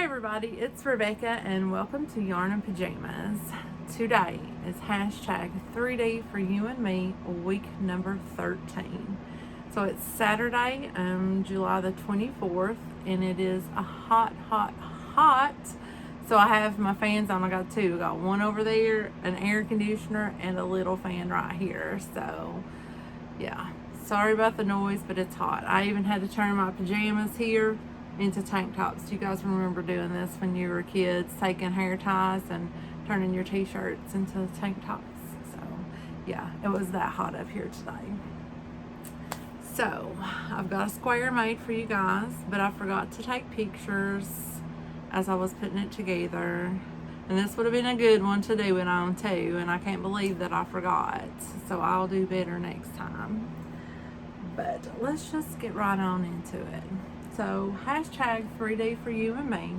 everybody, it's Rebecca and welcome to Yarn and Pajamas. Today is hashtag 3D for you and me, week number 13. So it's Saturday, July the 24th, and it is a hot. So I have my fans on. I got two. I got one over there, an air conditioner, and a little fan right here. So yeah, sorry about the noise, but it's hot. I even had to turn my pajamas here into tank tops. Do you guys remember doing this when you were kids, taking hair ties and turning your t-shirts into tank tops? So yeah, it was that hot up here today. So I've got a square made for you guys, but I forgot to take pictures as I was putting it together, and this would have been a good one to do it on too, and I can't believe that I forgot, so I'll do better next time. But let's just get right on into it. So hashtag 3D for you and me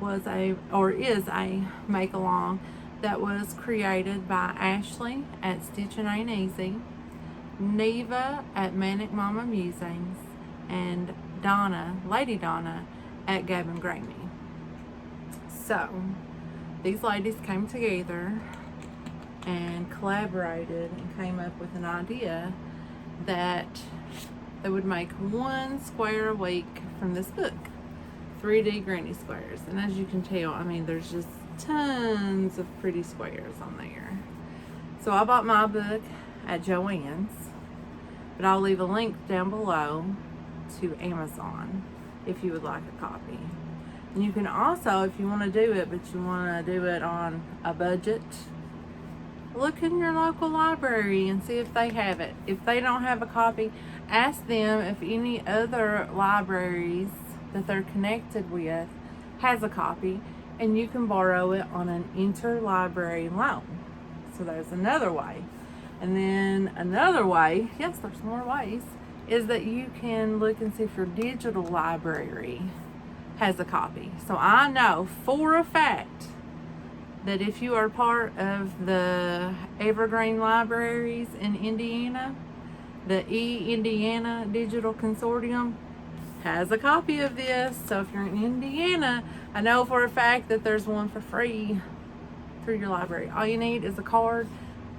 is a make along that was created by Ashley at Stitchin Ain't Easy, Neva at Manic Mama Musings, and Donna, Lady Donna, at Gabbing Grammy. So these ladies came together and collaborated and came up with an idea that they would make one square a week from this book, 3D Granny Squares. And as you can tell, I mean, there's just tons of pretty squares on there. So I bought my book at Joann's, but I'll leave a link down below to Amazon if you would like a copy. And you can also, if you want to do it, but you want to do it on a budget, look in your local library and see if they have it. If they don't have a copy, ask them if any other libraries that they're connected with has a copy, and you can borrow it on an interlibrary loan. So there's another way. And then another way, yes, there's more ways, is that you can look and see if your digital library has a copy. So I know for a fact that if you are part of the Evergreen Libraries in Indiana, the Indiana Digital Consortium has a copy of this. So if you're in Indiana, I know for a fact that there's one for free through your library. All you need is a card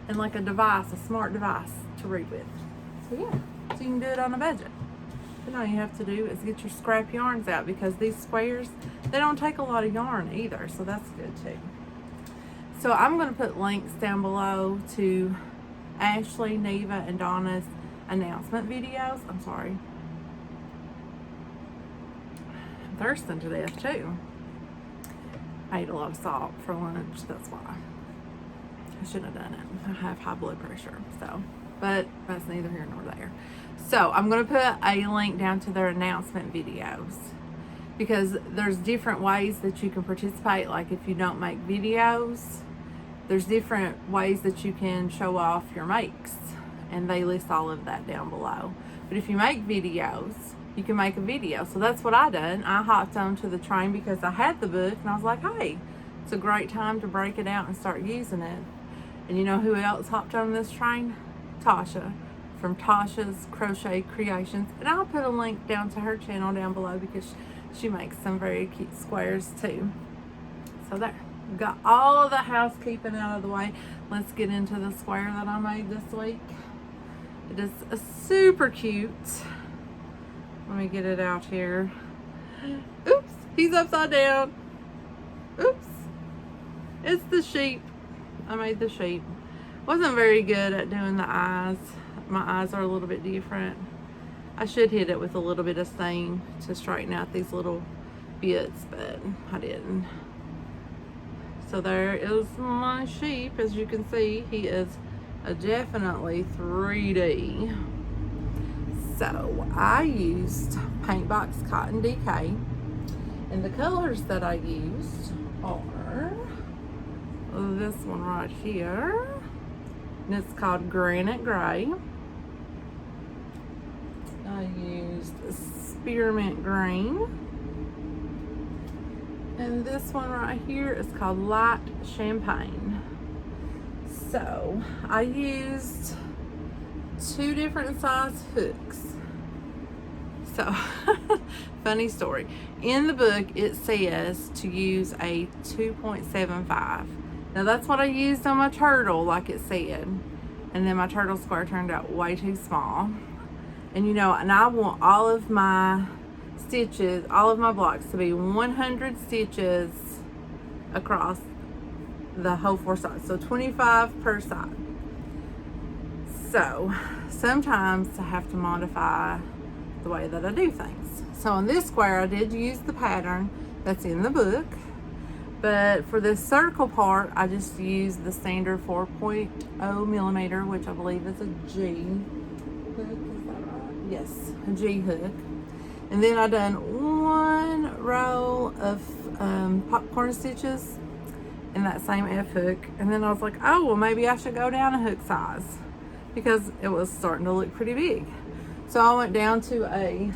and like a device, a smart device to read with. So yeah, so you can do it on a budget. Then all you have to do is get your scrap yarns out, because these squares, they don't take a lot of yarn either, so that's good too. So I'm going to put links down below to Ashley, Neva, and Donna's announcement videos. I'm sorry. I'm thirsting to death too. I ate a lot of salt for lunch, that's why. I shouldn't have done it. I have high blood pressure, so, but that's neither here nor there. So I'm going to put a link down to their announcement videos, because there's different ways that you can participate. Like if you don't make videos, there's different ways that you can show off your makes, and they list all of that down below. But if you make videos, you can make a video. So that's what I done. I hopped onto the train because I had the book, and I was like, hey, it's a great time to break it out and start using it. And you know who else hopped on this train? Tasha from Tasha's Crochet Creations, and I'll put a link down to her channel down below, because she makes some very cute squares too. So there, got all of the housekeeping out of the way. Let's get into the square that I made this week. It is a super cute. Let me get it out here. Oops, he's upside down. Oops, it's the sheep. I made the sheep. Wasn't very good at doing the eyes. My eyes are a little bit different. I should hit it with a little bit of stain to straighten out these little bits, but I didn't. So there is my sheep. As you can see, he is definitely 3D. So I used paint box cotton DK, and the colors that I used are this one right here, and it's called Granite Gray. I used Spearmint Green, and this one right here is called Light Champagne. So I used 2 different size hooks. So funny story. In the book, it says to use a 2.75. Now that's what I used on my turtle, like it said. And then my turtle square turned out way too small. And you know, and I want all of my stitches, all of my blocks to be 100 stitches across the whole 4 sides. So 25 per side. So sometimes I have to modify the way that I do things. So on this square, I did use the pattern that's in the book. But for this circle part, I just used the standard 4.0 millimeter, which I believe is a G hook. Is that right? Yes, a G hook. And then I done 1 row of popcorn stitches in that same F hook. And then I was like, oh, well, maybe I should go down a hook size because it was starting to look pretty big. So I went down to an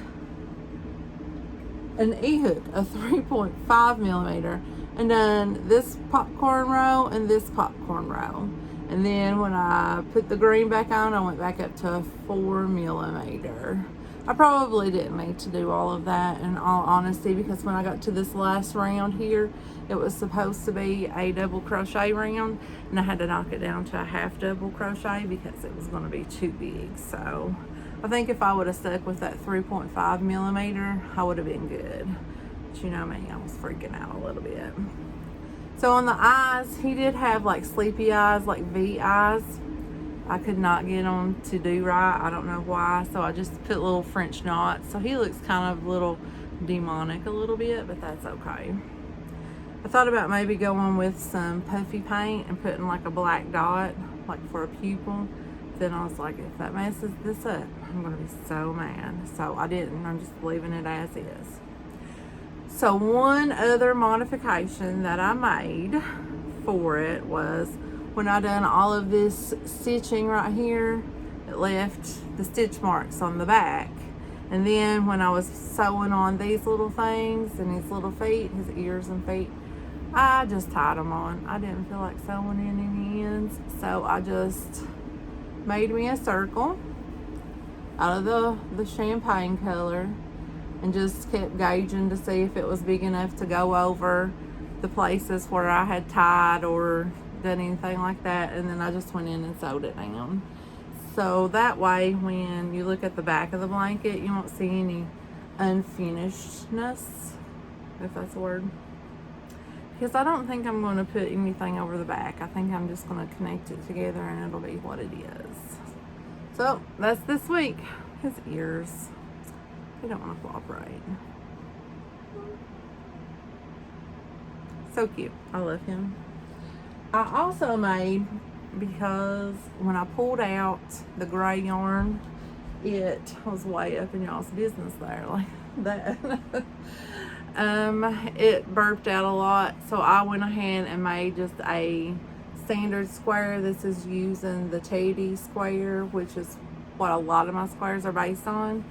E hook, a 3.5 millimeter. And done this popcorn row and this popcorn row. And then when I put the green back on, I went back up to a 4 millimeter. I probably didn't need to do all of that in all honesty, because when I got to this last round here, it was supposed to be a double crochet round, and I had to knock it down to a half double crochet because it was going to be too big. So I think if I would have stuck with that 3.5 millimeter, I would have been good. But you know me, I was freaking out a little bit. So on the eyes, he did have like sleepy eyes, like V eyes. I could not get them to do right. I don't know why. So I just put little French knots. So he looks kind of a little demonic a little bit, but that's okay. I thought about maybe going with some puffy paint and putting like a black dot, like for a pupil. Then I was like, if that messes this up, I'm going to be so mad. So I didn't. I'm just leaving it as is. So one other modification that I made for it was when I done all of this stitching right here, it left the stitch marks on the back. And then when I was sewing on these little things and his little feet, his ears and feet, I just tied them on. I didn't feel like sewing in any ends. So I just made me a circle out of the champagne color and just kept gauging to see if it was big enough to go over the places where I had tied or done anything like that. And then I just went in and sewed it down. So that way, when you look at the back of the blanket, you won't see any unfinishedness, if that's a word. Because I don't think I'm going to put anything over the back. I think I'm just going to connect it together and it'll be what it is. So that's this week. His ears, they don't want to cooperate. So cute. I love him. I also made, because when I pulled out the gray yarn, it was way up in y'all's business there, like that. It burped out a lot, so I went ahead and made just a standard square. This is using the Teddy square, which is what a lot of my squares are based on.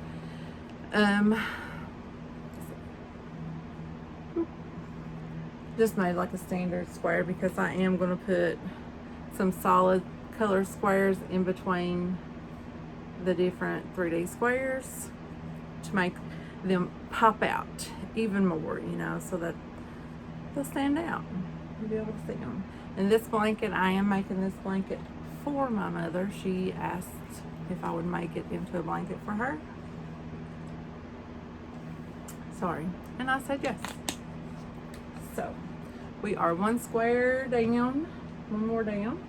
Just made like a standard square because I am going to put some solid color squares in between the different 3D squares to make them pop out even more, you know, so that they'll stand out. You'll be able to see them. And this blanket, I am making this blanket for my mother. She asked if I would make it into a blanket for her. Sorry. And I said yes. So we are one square down, one more down.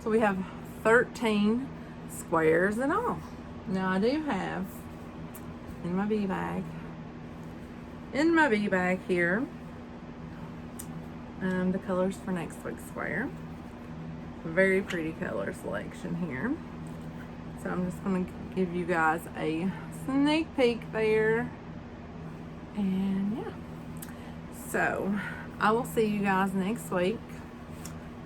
So we have 13 squares in all. Now I do have in my bee bag here, the colors for next week's square. Very pretty color selection here. So I'm just going to give you guys a sneak peek there. And yeah. So I will see you guys next week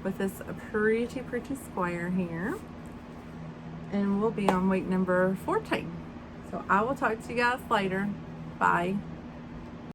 with this pretty square here. And we'll be on week number 14. So I will talk to you guys later. Bye.